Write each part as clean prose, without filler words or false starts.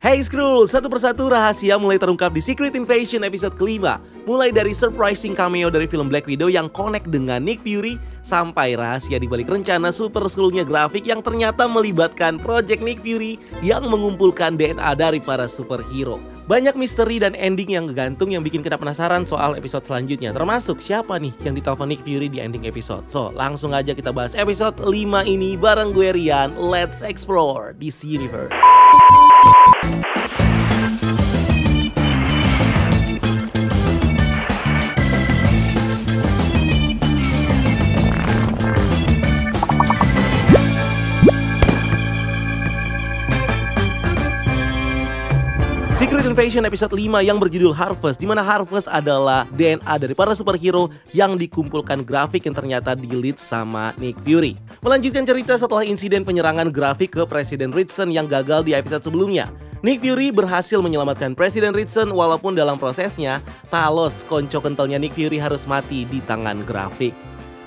Hey Skrull, satu persatu rahasia mulai terungkap di Secret Invasion episode kelima. Mulai dari surprising cameo dari film Black Widow yang connect dengan Nick Fury, sampai rahasia dibalik rencana Super Skrullnya Graphic yang ternyata melibatkan Project Nick Fury yang mengumpulkan DNA dari para superhero. Banyak misteri dan ending yang gantung yang bikin kita penasaran soal episode selanjutnya. Termasuk siapa nih yang ditelepon Nick Fury di ending episode. So, langsung aja kita bahas episode 5 ini bareng gue Rian. Let's explore this universe. Secret Invasion episode 5 yang berjudul Harvest, di mana Harvest adalah DNA dari para superhero yang dikumpulkan Graphic yang ternyata di-lead sama Nick Fury. Melanjutkan cerita setelah insiden penyerangan Graphic ke Presiden Ritson yang gagal di episode sebelumnya. Nick Fury berhasil menyelamatkan Presiden Ritson walaupun dalam prosesnya Talos, konco kentalnya Nick Fury, harus mati di tangan Graphic.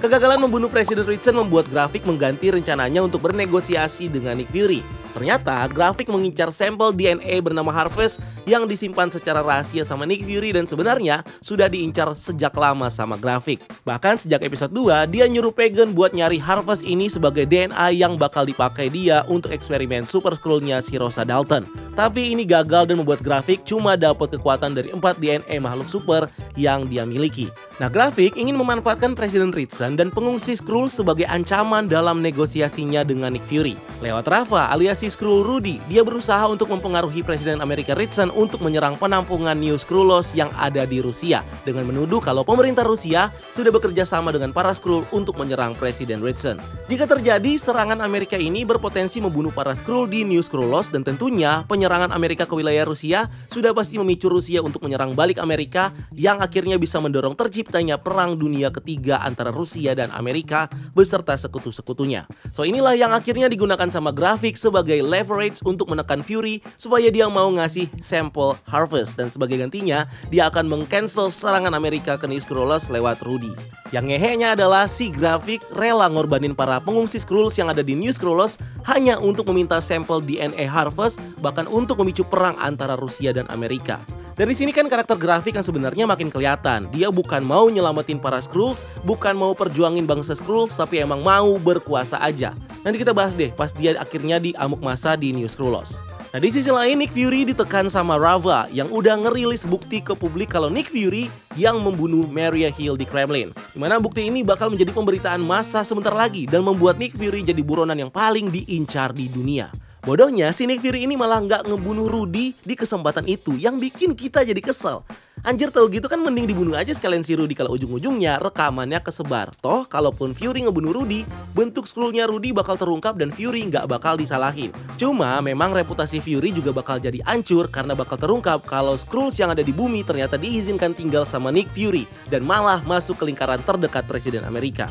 Kegagalan membunuh Presiden Ritson membuat Graphic mengganti rencananya untuk bernegosiasi dengan Nick Fury. Ternyata Graphic mengincar sampel DNA bernama Harvest yang disimpan secara rahasia sama Nick Fury dan sebenarnya sudah diincar sejak lama sama Graphic. Bahkan sejak episode 2 dia nyuruh Pagan buat nyari Harvest ini sebagai DNA yang bakal dipakai dia untuk eksperimen Super Skrullnya si Rosa Dalton. Tapi ini gagal dan membuat Graphic cuma dapat kekuatan dari 4 DNA makhluk super yang dia miliki. Nah, Graphic ingin memanfaatkan Presiden Ritson dan pengungsi Skrull sebagai ancaman dalam negosiasinya dengan Nick Fury. Lewat Rafa alias si Skrull Rudy, dia berusaha untuk mempengaruhi Presiden Amerika Ritson untuk menyerang penampungan New Skrullos yang ada di Rusia dengan menuduh kalau pemerintah Rusia sudah bekerja sama dengan para Skrull untuk menyerang Presiden Ritson. Jika terjadi, serangan Amerika ini berpotensi membunuh para Skrull di New Skrullos dan tentunya penyerangan Amerika ke wilayah Rusia sudah pasti memicu Rusia untuk menyerang balik Amerika yang akhirnya bisa mendorong terciptanya Perang Dunia Ketiga antara Rusia dan Amerika beserta sekutu-sekutunya. So inilah yang akhirnya digunakan sama Graphic sebagai leverage untuk menekan Fury supaya dia mau ngasih sampel Harvest dan sebagai gantinya dia akan meng-cancel serangan Amerika ke New Skrullos lewat Rudy. Yang ngehenya adalah si Graphic rela ngorbanin para pengungsi Skrulls yang ada di New Skrullos hanya untuk meminta sampel DNA Harvest, bahkan untuk memicu perang antara Rusia dan Amerika. Dari sini kan karakter Graphic yang sebenarnya makin kelihatan. Dia bukan mau nyelamatin para Skrulls, bukan mau perjuangin bangsa Skrulls, tapi emang mau berkuasa aja. Nanti kita bahas deh pas dia akhirnya diamuk masa di New Skrullos. Nah, di sisi lain Nick Fury ditekan sama Rava yang udah ngerilis bukti ke publik kalau Nick Fury yang membunuh Maria Hill di Kremlin. Dimana bukti ini bakal menjadi pemberitaan massa sebentar lagi dan membuat Nick Fury jadi buronan yang paling diincar di dunia. Bodohnya si Nick Fury ini malah nggak ngebunuh Rudy di kesempatan itu yang bikin kita jadi kesel. Anjir, tahu gitu kan mending dibunuh aja sekalian si Rudy kalau ujung-ujungnya rekamannya kesebar. Toh kalaupun Fury ngebunuh Rudy, bentuk Skrullnya Rudy bakal terungkap dan Fury nggak bakal disalahin. Cuma memang reputasi Fury juga bakal jadi hancur karena bakal terungkap kalau Skrulls yang ada di bumi ternyata diizinkan tinggal sama Nick Fury dan malah masuk ke lingkaran terdekat Presiden Amerika.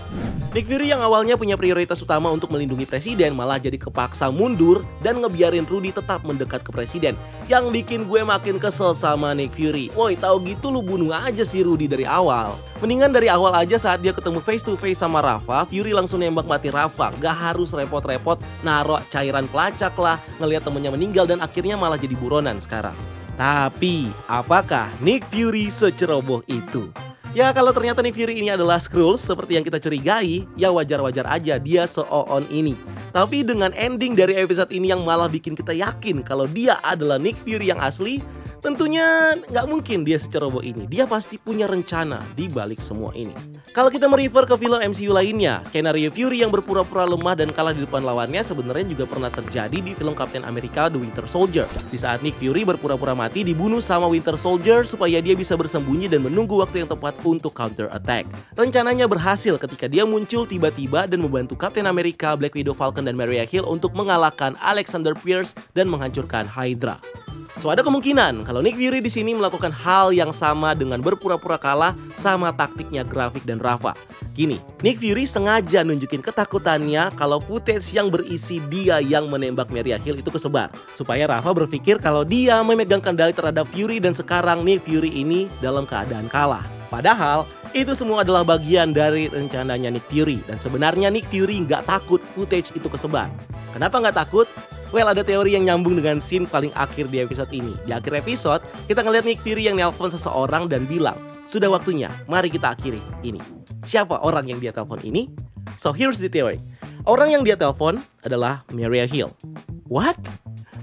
Nick Fury yang awalnya punya prioritas utama untuk melindungi Presiden malah jadi kepaksa mundur dan ngebiarin Rudy tetap mendekat ke Presiden. Yang bikin gue makin kesel sama Nick Fury. Woi, tahu gitu lu bunuh aja si Rudy dari awal. Mendingan dari awal aja saat dia ketemu face to face sama Rafa, Fury langsung nembak mati Rafa. Gak harus repot-repot naruh cairan pelacak lah, ngelihat temennya meninggal dan akhirnya malah jadi buronan sekarang. Tapi, apakah Nick Fury seceroboh itu? Ya kalau ternyata Nick Fury ini adalah Skrulls seperti yang kita curigai, ya wajar-wajar aja dia se-on ini. Tapi dengan ending dari episode ini yang malah bikin kita yakin kalau dia adalah Nick Fury yang asli, tentunya nggak mungkin dia seceroboh ini. Dia pasti punya rencana di balik semua ini. Kalau kita merefer ke film MCU lainnya, skenario Fury yang berpura-pura lemah dan kalah di depan lawannya sebenarnya juga pernah terjadi di film Captain America The Winter Soldier. Di saat Nick Fury berpura-pura mati dibunuh sama Winter Soldier supaya dia bisa bersembunyi dan menunggu waktu yang tepat untuk counter attack. Rencananya berhasil ketika dia muncul tiba-tiba dan membantu Captain America, Black Widow, Falcon, dan Maria Hill untuk mengalahkan Alexander Pierce dan menghancurkan Hydra. So ada kemungkinan kalau Nick Fury di sini melakukan hal yang sama dengan berpura-pura kalah sama taktiknya Graphic dan Rafa. Gini, Nick Fury sengaja nunjukin ketakutannya kalau footage yang berisi dia yang menembak Maria Hill itu kesebar, supaya Rafa berpikir kalau dia memegang kendali terhadap Fury dan sekarang Nick Fury ini dalam keadaan kalah. Padahal itu semua adalah bagian dari rencananya Nick Fury dan sebenarnya Nick Fury nggak takut footage itu kesebar. Kenapa nggak takut? Well, ada teori yang nyambung dengan scene paling akhir di episode ini. Di akhir episode, kita ngeliat Nick Fury yang nelpon seseorang dan bilang, "Sudah waktunya, mari kita akhiri ini." Siapa orang yang dia telepon ini? So here's the theory. Orang yang dia telepon adalah Maria Hill. What?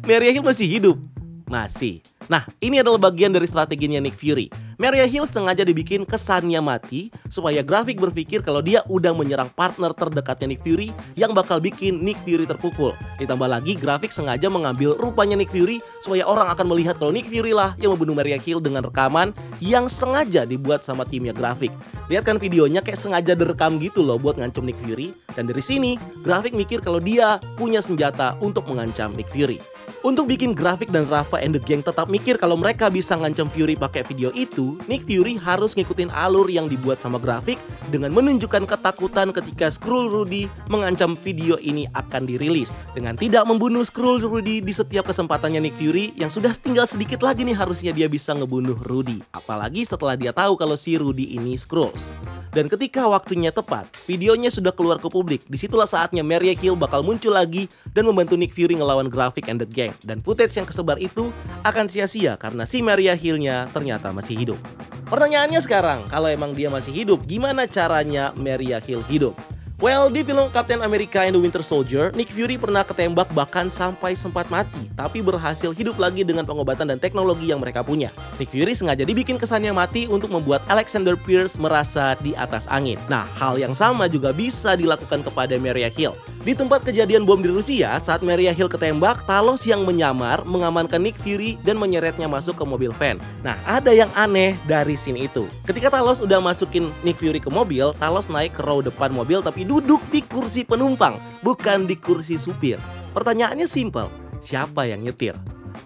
Maria Hill masih hidup? Masih. Nah, ini adalah bagian dari strateginya Nick Fury. Maria Hill sengaja dibikin kesannya mati supaya grafik berpikir kalau dia udah menyerang partner terdekatnya Nick Fury yang bakal bikin Nick Fury terpukul. Ditambah lagi grafik sengaja mengambil rupanya Nick Fury supaya orang akan melihat kalau Nick Fury lah yang membunuh Maria Hill dengan rekaman yang sengaja dibuat sama timnya grafik. Lihat kan videonya kayak sengaja direkam gitu loh buat ngancam Nick Fury. Dan dari sini grafik mikir kalau dia punya senjata untuk mengancam Nick Fury. Untuk bikin grafik dan Rafa and the Gang tetap mikir kalau mereka bisa ngancam Fury pakai video itu, Nick Fury harus ngikutin alur yang dibuat sama grafik dengan menunjukkan ketakutan ketika Skrull Rudy mengancam video ini akan dirilis. Dengan tidak membunuh Skrull Rudy di setiap kesempatannya Nick Fury yang sudah tinggal sedikit lagi nih harusnya dia bisa ngebunuh Rudy. Apalagi setelah dia tahu kalau si Rudy ini Skrulls. Dan ketika waktunya tepat, videonya sudah keluar ke publik. Disitulah saatnya Maria Hill bakal muncul lagi dan membantu Nick Fury ngelawan grafik and the Gang. Dan footage yang kesebar itu akan sia-sia karena si Maria Hill-nya ternyata masih hidup. Pertanyaannya sekarang, kalau emang dia masih hidup, gimana caranya Maria Hill hidup? Well, di film Captain America and the Winter Soldier, Nick Fury pernah ketembak bahkan sampai sempat mati, tapi berhasil hidup lagi dengan pengobatan dan teknologi yang mereka punya. Nick Fury sengaja dibikin kesannya mati untuk membuat Alexander Pierce merasa di atas angin. Nah, hal yang sama juga bisa dilakukan kepada Maria Hill. Di tempat kejadian bom di Rusia, saat Maria Hill ketembak, Talos yang menyamar mengamankan Nick Fury dan menyeretnya masuk ke mobil van. Nah, ada yang aneh dari scene itu. Ketika Talos udah masukin Nick Fury ke mobil, Talos naik ke row depan mobil tapi duduk di kursi penumpang, bukan di kursi supir. Pertanyaannya simple, siapa yang nyetir?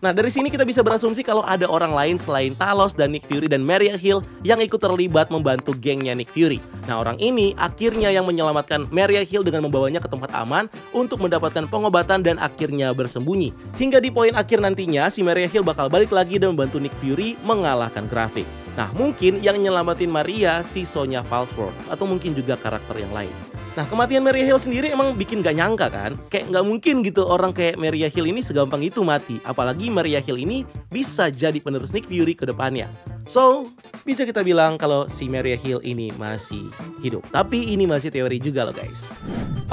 Nah, dari sini kita bisa berasumsi kalau ada orang lain selain Talos dan Nick Fury dan Maria Hill yang ikut terlibat membantu gengnya Nick Fury. Nah, orang ini akhirnya yang menyelamatkan Maria Hill dengan membawanya ke tempat aman untuk mendapatkan pengobatan dan akhirnya bersembunyi. Hingga di poin akhir nantinya, si Maria Hill bakal balik lagi dan membantu Nick Fury mengalahkan grafik. Nah, mungkin yang nyelamatin Maria si Sonya Falsworth atau mungkin juga karakter yang lain. Nah, kematian Maria Hill sendiri emang bikin gak nyangka kan? Kayak gak mungkin gitu orang kayak Maria Hill ini segampang itu mati. Apalagi Maria Hill ini bisa jadi penerus Nick Fury ke depannya. So, bisa kita bilang kalau si Maria Hill ini masih hidup. Tapi ini masih teori juga loh guys.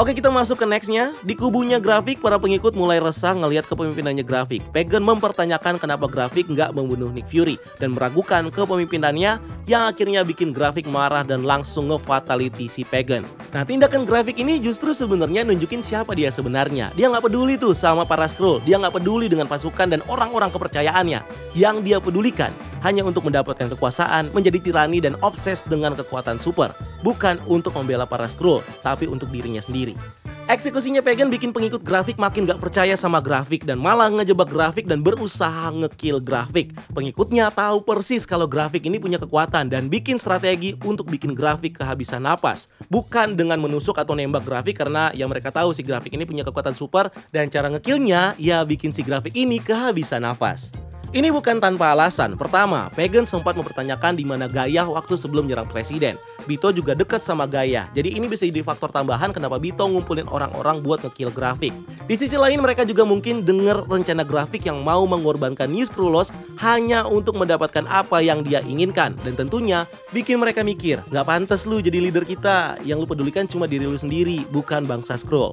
Oke, kita masuk ke nextnya. Di kubunya grafik, para pengikut mulai resah ngelihat kepemimpinannya grafik. Pagan mempertanyakan kenapa grafik nggak membunuh Nick Fury dan meragukan kepemimpinannya yang akhirnya bikin grafik marah dan langsung nge-fatality si Pagan. Nah, tindakan grafik ini justru sebenarnya nunjukin siapa dia sebenarnya. Dia nggak peduli tuh sama para Skrull. Dia nggak peduli dengan pasukan dan orang-orang kepercayaannya. Yang dia pedulikan hanya untuk mendapatkan kekuasaan, menjadi tirani dan obses dengan kekuatan super. Bukan untuk membela para Skrull, tapi untuk dirinya sendiri. Eksekusinya Pagan bikin pengikut grafik makin gak percaya sama grafik dan malah ngejebak grafik dan berusaha ngekill grafik. Pengikutnya tahu persis kalau grafik ini punya kekuatan dan bikin strategi untuk bikin grafik kehabisan napas. Bukan dengan menusuk atau nembak grafik karena ya mereka tahu si grafik ini punya kekuatan super dan cara ngekillnya ya bikin si grafik ini kehabisan napas. Ini bukan tanpa alasan. Pertama, Pagan sempat mempertanyakan di mana Gaia waktu sebelum nyerang presiden. Bito juga dekat sama Gaia. Jadi ini bisa jadi faktor tambahan kenapa Bito ngumpulin orang-orang buat ngekill grafik. Di sisi lain mereka juga mungkin dengar rencana grafik yang mau mengorbankan New Skrullos hanya untuk mendapatkan apa yang dia inginkan. Dan tentunya bikin mereka mikir, gak pantas lu jadi leader kita. Yang lu pedulikan cuma diri lu sendiri, bukan bangsa Skrull.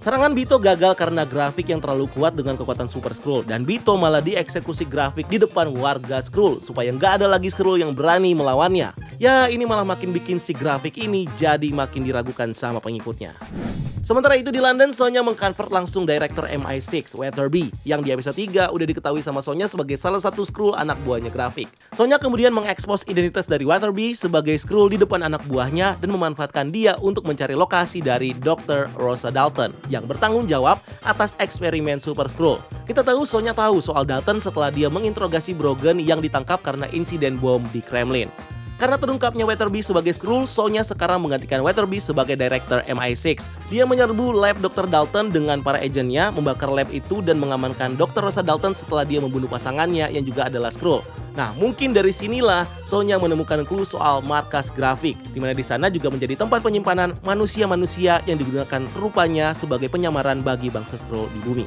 Serangan Bito gagal karena grafik yang terlalu kuat dengan kekuatan Super Skrull. Dan Bito malah dieksekusi grafik di depan warga Skrull supaya nggak ada lagi Skrull yang berani melawannya. Ya, ini malah makin bikin si grafik ini jadi makin diragukan sama pengikutnya. Sementara itu di London, Sonya mengkonvert langsung Director MI6, Weatherby, yang di episode 3 udah diketahui sama Sonya sebagai salah satu Skrull anak buahnya grafik. Sonya kemudian mengekspos identitas dari Weatherby sebagai Skrull di depan anak buahnya dan memanfaatkan dia untuk mencari lokasi dari Dr. Rosa Dalton yang bertanggung jawab atas eksperimen Super Skrull. Kita tahu Sonya tahu soal Dalton setelah dia menginterogasi Brogan yang ditangkap karena insiden bom di Kremlin. Karena terungkapnya Weatherby sebagai Skrull, Sonya sekarang menggantikan Weatherby sebagai Director MI6. Dia menyerbu lab Dr. Dalton dengan para agennya, membakar lab itu dan mengamankan Dr. Rosa Dalton setelah dia membunuh pasangannya yang juga adalah Skrull. Nah, mungkin dari sinilah Sonya menemukan clue soal markas grafik, di mana di sana juga menjadi tempat penyimpanan manusia-manusia yang digunakan rupanya sebagai penyamaran bagi bangsa Skrull di bumi.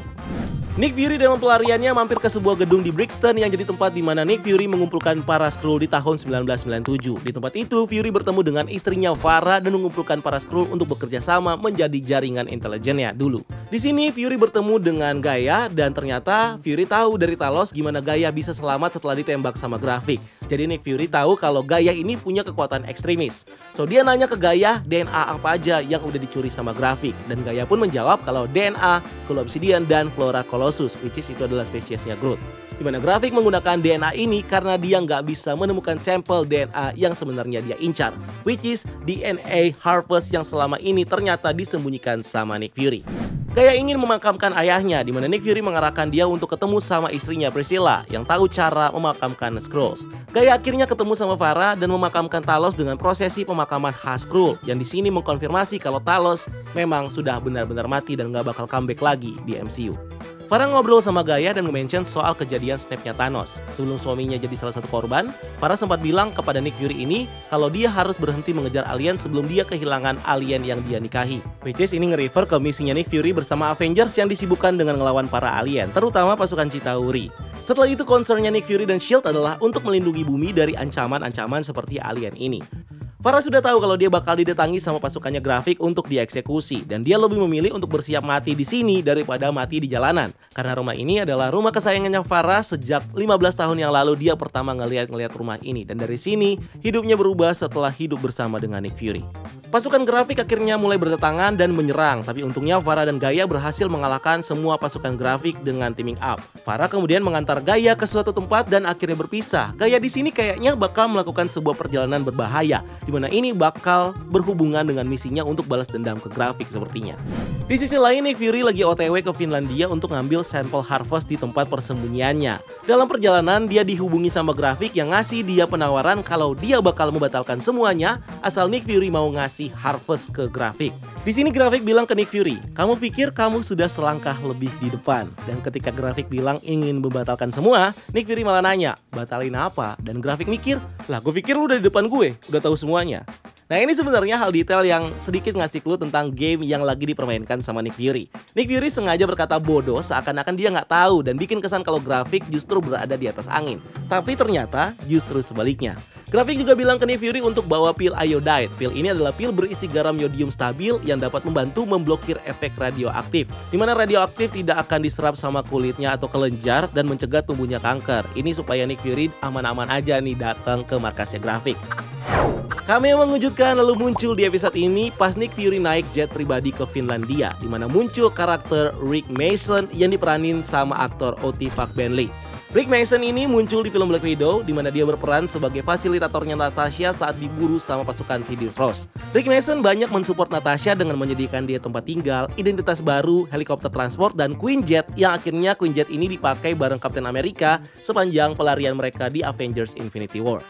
Nick Fury dalam pelariannya mampir ke sebuah gedung di Brixton yang jadi tempat di mana Nick Fury mengumpulkan para Skrull di tahun 1997. Di tempat itu, Fury bertemu dengan istrinya Farah dan mengumpulkan para Skrull untuk bekerja sama menjadi jaringan intelijennya dulu. Di sini Fury bertemu dengan Gaia dan ternyata Fury tahu dari Talos gimana Gaia bisa selamat setelah ditembak sama Grafik. Jadi Nick Fury tahu kalau Gaia ini punya kekuatan ekstremis. So dia nanya ke Gaia DNA apa aja yang udah dicuri sama Grafik, dan Gaia pun menjawab kalau DNA Kulo Obsidian dan Flora Colossus, which is itu adalah spesiesnya Groot. Dimana Grafik menggunakan DNA ini karena dia nggak bisa menemukan sampel DNA yang sebenarnya dia incar, which is DNA Harvest yang selama ini ternyata disembunyikan sama Nick Fury. Gaia ingin memakamkan ayahnya, di mana Nick Fury mengarahkan dia untuk ketemu sama istrinya Priscilla yang tahu cara memakamkan Skrulls. Gaia akhirnya ketemu sama Farah dan memakamkan Talos dengan prosesi pemakaman khas Skrull, yang di sini mengkonfirmasi kalau Talos memang sudah benar-benar mati dan nggak bakal comeback lagi di MCU. Farah ngobrol sama Gaia dan nge-mention soal kejadian snapnya Thanos. Sebelum suaminya jadi salah satu korban, Farah sempat bilang kepada Nick Fury ini kalau dia harus berhenti mengejar alien sebelum dia kehilangan alien yang dia nikahi. Which is ini nge-refer ke misinya Nick Fury bersama Avengers yang disibukkan dengan ngelawan para alien, terutama pasukan Chitauri. Setelah itu concernnya Nick Fury dan S.H.I.E.L.D. adalah untuk melindungi bumi dari ancaman-ancaman seperti alien ini. Farah sudah tahu kalau dia bakal didatangi sama pasukannya Grafik untuk dieksekusi, dan dia lebih memilih untuk bersiap mati di sini daripada mati di jalanan. Karena rumah ini adalah rumah kesayangannya Farah sejak 15 tahun yang lalu dia pertama ngeliat rumah ini, dan dari sini hidupnya berubah setelah hidup bersama dengan Nick Fury. Pasukan Grafik akhirnya mulai berdatangan dan menyerang, tapi untungnya Farah dan Gaia berhasil mengalahkan semua pasukan Grafik dengan teaming up. Farah kemudian mengantar Gaia ke suatu tempat dan akhirnya berpisah. Gaia di sini kayaknya bakal melakukan sebuah perjalanan berbahaya, di mana ini bakal berhubungan dengan misinya untuk balas dendam ke Grafik sepertinya. Di sisi lain, Nick Fury lagi OTW ke Finlandia untuk ngambil sampel Harvest di tempat persembunyiannya. Dalam perjalanan, dia dihubungi sama Grafik yang ngasih dia penawaran kalau dia bakal membatalkan semuanya asal Nick Fury mau ngasih Harvest ke Grafik. Di sini Grafik bilang ke Nick Fury, "Kamu pikir kamu sudah selangkah lebih di depan." Dan ketika Grafik bilang ingin membatalkan semua, Nick Fury malah nanya, "Batalin apa?" Dan Grafik mikir, "Lah gue pikir lu udah di depan gue, udah tahu semuanya." Nah, ini sebenarnya hal detail yang sedikit ngasih clue tentang game yang lagi dipermainkan sama Nick Fury. Nick Fury sengaja berkata bodoh seakan-akan dia nggak tahu dan bikin kesan kalau Grafik justru berada di atas angin. Tapi ternyata justru sebaliknya. Grafik juga bilang ke Nick Fury untuk bawa pil iodide. Pil ini adalah pil berisi garam yodium stabil yang dapat membantu memblokir efek radioaktif, di mana radioaktif tidak akan diserap sama kulitnya atau kelenjar dan mencegah tumbuhnya kanker. Ini supaya Nick Fury aman-aman aja nih datang ke markasnya Grafik. Cameo mengejutkan lalu muncul di episode ini pas Nick Fury naik jet pribadi ke Finlandia, di mana muncul karakter Rick Mason yang diperanin sama aktor Oti Fakbenley. Rick Mason ini muncul di film Black Widow, di mana dia berperan sebagai fasilitatornya Natasha saat diburu sama pasukan Thaddeus Ross. Rick Mason banyak mensupport Natasha dengan menyediakan dia tempat tinggal, identitas baru, helikopter transport, dan Queen Jet yang akhirnya Queen Jet ini dipakai bareng Captain America sepanjang pelarian mereka di Avengers Infinity War.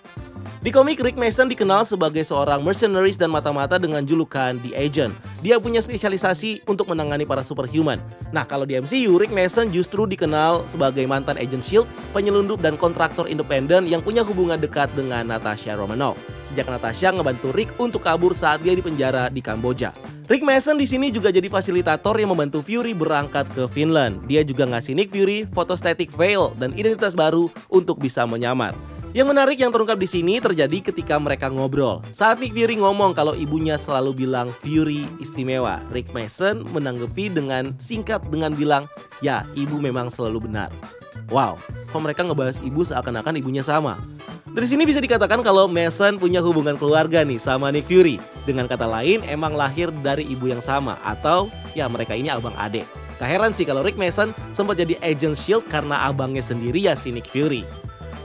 Di komik, Rick Mason dikenal sebagai seorang mercenaries dan mata-mata dengan julukan The Agent. Dia punya spesialisasi untuk menangani para superhuman. Nah, kalau di MCU, Rick Mason justru dikenal sebagai mantan agent S.H.I.E.L.D., penyelundup dan kontraktor independen yang punya hubungan dekat dengan Natasha Romanoff. Sejak Natasha ngebantu Rick untuk kabur saat dia dipenjara di Kamboja. Rick Mason di sini juga jadi fasilitator yang membantu Fury berangkat ke Finland. Dia juga ngasih Nick Fury photostatic veil dan identitas baru untuk bisa menyamar. Yang menarik yang terungkap di sini terjadi ketika mereka ngobrol. Saat Nick Fury ngomong kalau ibunya selalu bilang Fury istimewa, Rick Mason menanggapi dengan singkat dengan bilang, "Ya, ibu memang selalu benar." Wow, kok mereka ngebahas ibu seakan-akan ibunya sama. Dari sini bisa dikatakan kalau Mason punya hubungan keluarga nih sama Nick Fury. Dengan kata lain, emang lahir dari ibu yang sama, atau ya mereka ini abang adek. Gak heran sih kalau Rick Mason sempat jadi agent S.H.I.E.L.D. karena abangnya sendiri ya si Nick Fury.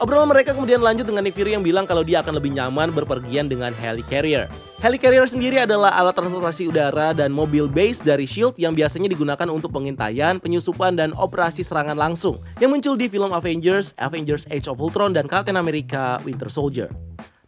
Obrolan mereka kemudian lanjut dengan Nick Fury yang bilang kalau dia akan lebih nyaman berpergian dengan helicarrier. Helicarrier sendiri adalah alat transportasi udara dan mobil base dari S.H.I.E.L.D. yang biasanya digunakan untuk pengintaian, penyusupan, dan operasi serangan langsung yang muncul di film Avengers, Avengers Age of Ultron, dan Captain America Winter Soldier.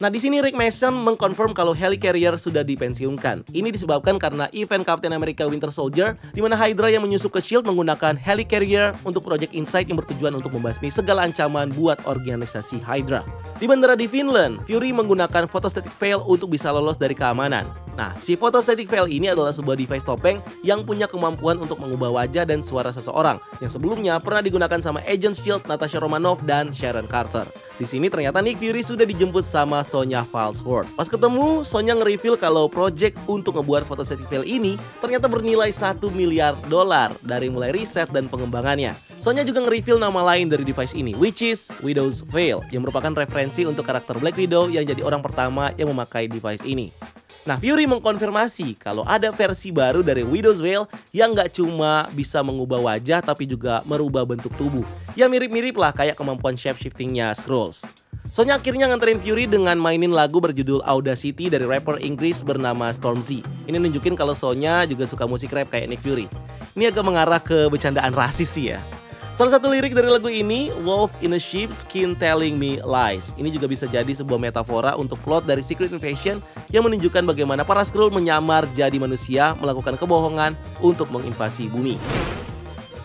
Nah, di sini Rick Mason mengkonfirm kalau Helicarrier sudah dipensiunkan. Ini disebabkan karena event Captain America Winter Soldier, di mana Hydra yang menyusup ke SHIELD menggunakan Helicarrier untuk Project Insight yang bertujuan untuk membasmi segala ancaman buat organisasi Hydra. Di bandara di Finland, Fury menggunakan photostatic veil untuk bisa lolos dari keamanan. Nah, si photostatic veil ini adalah sebuah device topeng yang punya kemampuan untuk mengubah wajah dan suara seseorang yang sebelumnya pernah digunakan sama Agent SHIELD, Natasha Romanoff, dan Sharon Carter. Di sini ternyata Nick Fury sudah dijemput sama Sonya Falsworth. Pas ketemu, Sonya nge-reveal kalau project untuk ngebuat photostatic veil ini ternyata bernilai $1 miliar dari mulai riset dan pengembangannya. Sonya juga nge-reveal nama lain dari device ini, which is Widow's Veil, yang merupakan referensi untuk karakter Black Widow yang jadi orang pertama yang memakai device ini. Nah, Fury mengkonfirmasi kalau ada versi baru dari Widow's Veil yang nggak cuma bisa mengubah wajah tapi juga merubah bentuk tubuh. Ya mirip-mirip lah kayak kemampuan shape-shiftingnya Skrulls. Sonya akhirnya nganterin Fury dengan mainin lagu berjudul Audacity dari rapper Inggris bernama Stormzy. Ini nunjukin kalau Sonya juga suka musik rap kayak Nick Fury. Ini agak mengarah ke bercandaan rasis sih ya. Salah satu lirik dari lagu ini, Wolf in a sheep's skin telling me lies. Ini juga bisa jadi sebuah metafora untuk plot dari Secret Invasion yang menunjukkan bagaimana para Skrull menyamar jadi manusia, melakukan kebohongan untuk menginvasi bumi.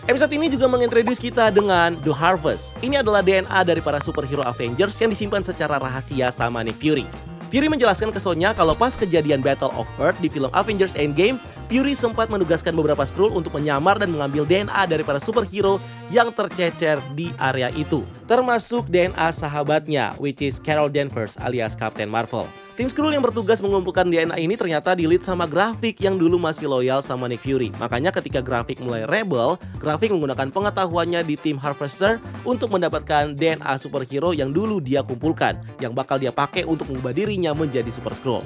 Episode ini juga mengintroduce kita dengan The Harvest. Ini adalah DNA dari para superhero Avengers yang disimpan secara rahasia sama Nick Fury. Fury menjelaskan ke Sonya kalau pas kejadian Battle of Earth di film Avengers Endgame, Fury sempat menugaskan beberapa Skrull untuk menyamar dan mengambil DNA dari para superhero yang tercecer di area itu, termasuk DNA sahabatnya, which is Carol Danvers alias Captain Marvel. Tim Skrull yang bertugas mengumpulkan DNA ini ternyata di-lead sama Graphic yang dulu masih loyal sama Nick Fury. Makanya ketika Graphic mulai rebel, Graphic menggunakan pengetahuannya di tim Harvester untuk mendapatkan DNA superhero yang dulu dia kumpulkan, yang bakal dia pakai untuk mengubah dirinya menjadi Super Skrull.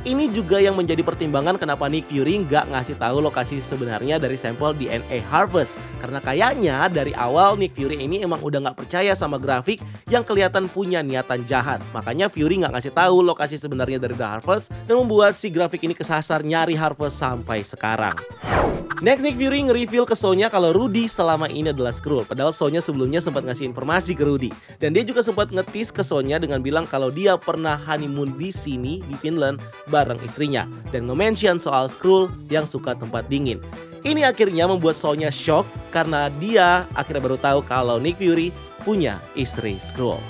Ini juga yang menjadi pertimbangan kenapa Nick Fury nggak ngasih tahu lokasi sebenarnya dari sampel DNA Harvest. Karena kayaknya dari awal Nick Fury ini emang udah nggak percaya sama Graphic yang kelihatan punya niatan jahat. Makanya Fury nggak ngasih tahu lokasi sebenarnya dari The Harvest dan membuat si Graphic ini kesasar nyari Harvest sampai sekarang. Next, Nick Fury nge-reveal ke Sonya kalau Rudy selama ini adalah Skrull. Padahal Sonya sebelumnya sempat ngasih informasi ke Rudy. Dan dia juga sempat ngetis ke Sonya dengan bilang kalau dia pernah honeymoon di sini, di Finland, bareng istrinya. Dan nge-mention soal Skrull yang suka tempat dingin. Ini akhirnya membuat Sonya shock karena dia akhirnya baru tahu kalau Nick Fury punya istri Skrull.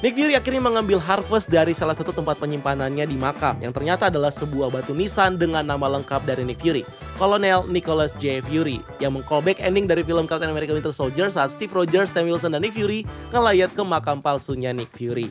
Nick Fury akhirnya mengambil Harvest dari salah satu tempat penyimpanannya di makam yang ternyata adalah sebuah batu nisan dengan nama lengkap dari Nick Fury, Kolonel Nicholas J. Fury, yang meng-callback ending dari film Captain America Winter Soldier saat Steve Rogers, Sam Wilson, dan Nick Fury ngelayat ke makam palsunya Nick Fury.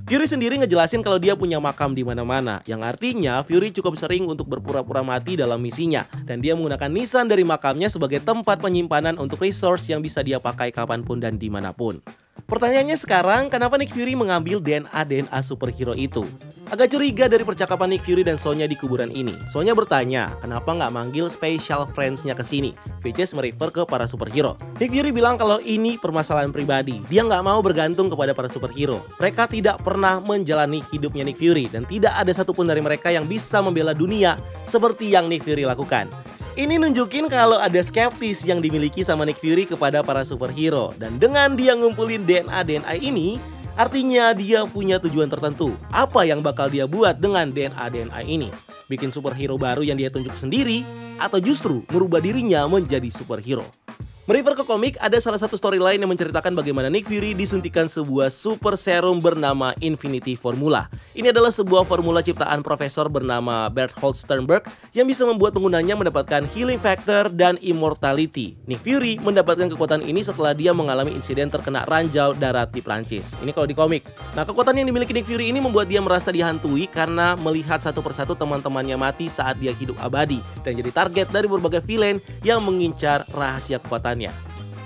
Fury sendiri ngejelasin kalau dia punya makam di mana-mana, yang artinya Fury cukup sering untuk berpura-pura mati dalam misinya, dan dia menggunakan nisan dari makamnya sebagai tempat penyimpanan untuk resource yang bisa dia pakai kapanpun dan dimanapun. Pertanyaannya sekarang, kenapa Nick Fury mengambil DNA superhero itu? Agak curiga dari percakapan Nick Fury dan Sonya di kuburan ini. Sonya bertanya, kenapa nggak manggil special friends-nya ke sini, which is merefer ke para superhero. Nick Fury bilang kalau ini permasalahan pribadi. Dia nggak mau bergantung kepada para superhero. Mereka tidak pernah menjalani hidupnya Nick Fury dan tidak ada satupun dari mereka yang bisa membela dunia seperti yang Nick Fury lakukan. Ini nunjukin kalau ada skeptis yang dimiliki sama Nick Fury kepada para superhero. Dan dengan dia ngumpulin DNA ini, artinya dia punya tujuan tertentu. Apa yang bakal dia buat dengan DNA ini? Bikin superhero baru yang dia tunjuk sendiri? Atau justru merubah dirinya menjadi superhero? Merefer ke komik, ada salah satu storyline yang menceritakan bagaimana Nick Fury disuntikan sebuah super serum bernama Infinity Formula. Ini adalah sebuah formula ciptaan profesor bernama Berthold Sternberg yang bisa membuat penggunanya mendapatkan healing factor dan immortality. Nick Fury mendapatkan kekuatan ini setelah dia mengalami insiden terkena ranjau darat di Prancis. Ini kalau di komik. Nah, kekuatan yang dimiliki Nick Fury ini membuat dia merasa dihantui karena melihat satu persatu teman-temannya mati saat dia hidup abadi dan jadi target dari berbagai villain yang mengincar rahasia kekuatan.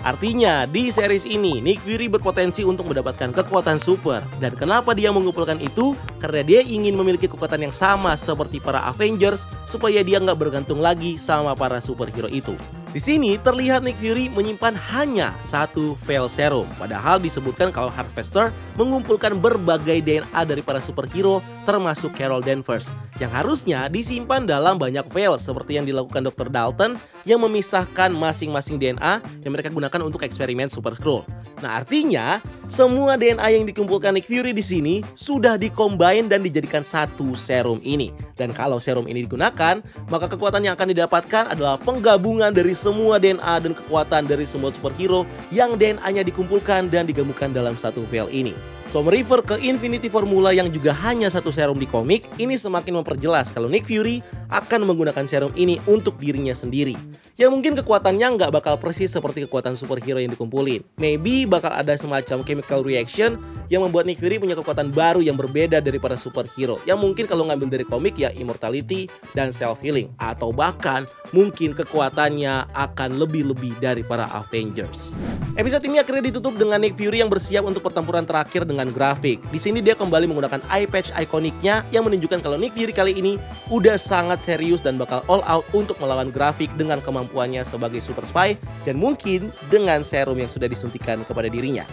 Artinya di series ini Nick Fury berpotensi untuk mendapatkan kekuatan super. Dan kenapa dia mengumpulkan itu? Karena dia ingin memiliki kekuatan yang sama seperti para Avengers supaya dia nggak bergantung lagi sama para superhero itu. Di sini terlihat Nick Fury menyimpan hanya satu Veil Serum. Padahal disebutkan kalau Harvester mengumpulkan berbagai DNA dari para superhero termasuk Carol Danvers yang harusnya disimpan dalam banyak Veil seperti yang dilakukan Dr. Dalton yang memisahkan masing-masing DNA yang mereka gunakan untuk eksperimen Super Skrull. Nah, artinya semua DNA yang dikumpulkan Nick Fury di sini sudah dikombin dan dijadikan satu serum ini. Dan kalau serum ini digunakan, maka kekuatan yang akan didapatkan adalah penggabungan dari semua DNA dan kekuatan dari semua superhero yang DNA-nya dikumpulkan dan digabungkan dalam satu file ini. So, merefer ke Infinity Formula yang juga hanya satu serum di komik, ini semakin memperjelas kalau Nick Fury akan menggunakan serum ini untuk dirinya sendiri. Ya mungkin kekuatannya nggak bakal persis seperti kekuatan superhero yang dikumpulin. Maybe bakal ada semacam chemical reaction yang membuat Nick Fury punya kekuatan baru yang berbeda daripada superhero. Yang mungkin kalau ngambil dari komik ya immortality dan self-healing. Atau bahkan mungkin kekuatannya akan lebih-lebih dari para Avengers. Episode ini akhirnya ditutup dengan Nick Fury yang bersiap untuk pertempuran terakhir dengan grafik. Di sini dia kembali menggunakan eye patch ikoniknya yang menunjukkan kalau Nick Fury kali ini udah sangat serius dan bakal all out untuk melawan grafik dengan kemampuannya sebagai super spy dan mungkin dengan serum yang sudah disuntikan kepada dirinya.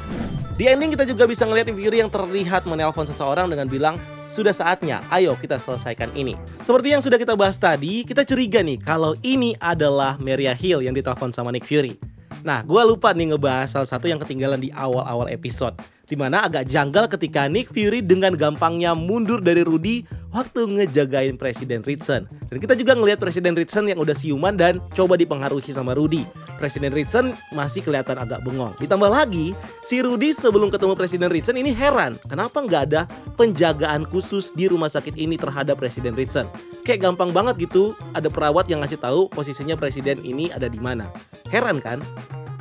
Di ending kita juga bisa ngeliat Nick Fury yang terlihat menelpon seseorang dengan bilang, sudah saatnya, ayo kita selesaikan ini. Seperti yang sudah kita bahas tadi, kita curiga nih kalau ini adalah Maria Hill yang ditelepon sama Nick Fury. Nah, gue lupa nih ngebahas salah satu yang ketinggalan di awal-awal episode, dimana agak janggal ketika Nick Fury dengan gampangnya mundur dari Rudy waktu ngejagain Presiden Ritson. Dan kita juga ngelihat Presiden Ritson yang udah siuman dan coba dipengaruhi sama Rudy. Presiden Ritson masih kelihatan agak bengong. Ditambah lagi, si Rudy sebelum ketemu Presiden Ritson ini heran kenapa nggak ada penjagaan khusus di rumah sakit ini terhadap Presiden Ritson. Kayak gampang banget gitu, ada perawat yang ngasih tahu posisinya Presiden ini ada di mana. Heran kan?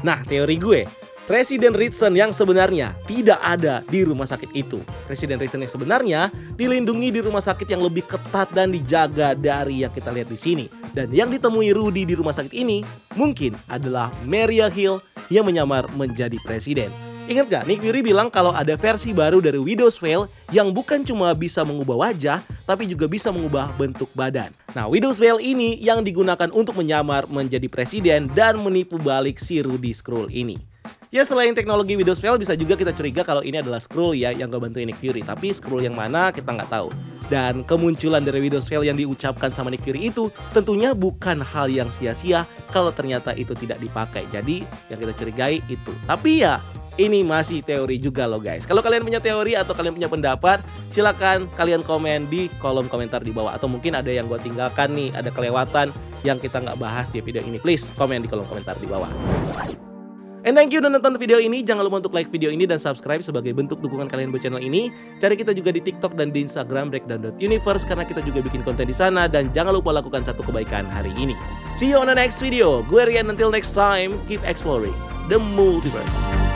Nah, teori gue, Presiden Ritson yang sebenarnya tidak ada di rumah sakit itu. Presiden Ritson yang sebenarnya dilindungi di rumah sakit yang lebih ketat dan dijaga dari yang kita lihat di sini. Dan yang ditemui Rudy di rumah sakit ini mungkin adalah Maria Hill yang menyamar menjadi presiden. Ingat gak, Nick Fury bilang kalau ada versi baru dari Widow's Veil yang bukan cuma bisa mengubah wajah, tapi juga bisa mengubah bentuk badan. Nah, Widow's Veil ini yang digunakan untuk menyamar menjadi presiden dan menipu balik si Rudy Skrull ini. Ya, selain teknologi Widow's Veil bisa juga kita curiga kalau ini adalah Skrull ya yang ngebantuin Nick Fury. Tapi Skrull yang mana kita nggak tahu. Dan kemunculan dari Widow's Veil yang diucapkan sama Nick Fury itu tentunya bukan hal yang sia-sia kalau ternyata itu tidak dipakai. Jadi yang kita curigai itu. Tapi ya, ini masih teori juga loh guys. Kalau kalian punya teori atau kalian punya pendapat, silakan kalian komen di kolom komentar di bawah. Atau mungkin ada yang gue tinggalkan nih, ada kelewatan yang kita nggak bahas di video ini. Please komen di kolom komentar di bawah. And thank you udah nonton video ini. Jangan lupa untuk like video ini dan subscribe sebagai bentuk dukungan kalian buat channel ini. Cari kita juga di TikTok dan di Instagram breakdown.universe karena kita juga bikin konten di sana. Dan jangan lupa lakukan satu kebaikan hari ini. See you on the next video. Gue Rian, until next time, keep exploring the multiverse.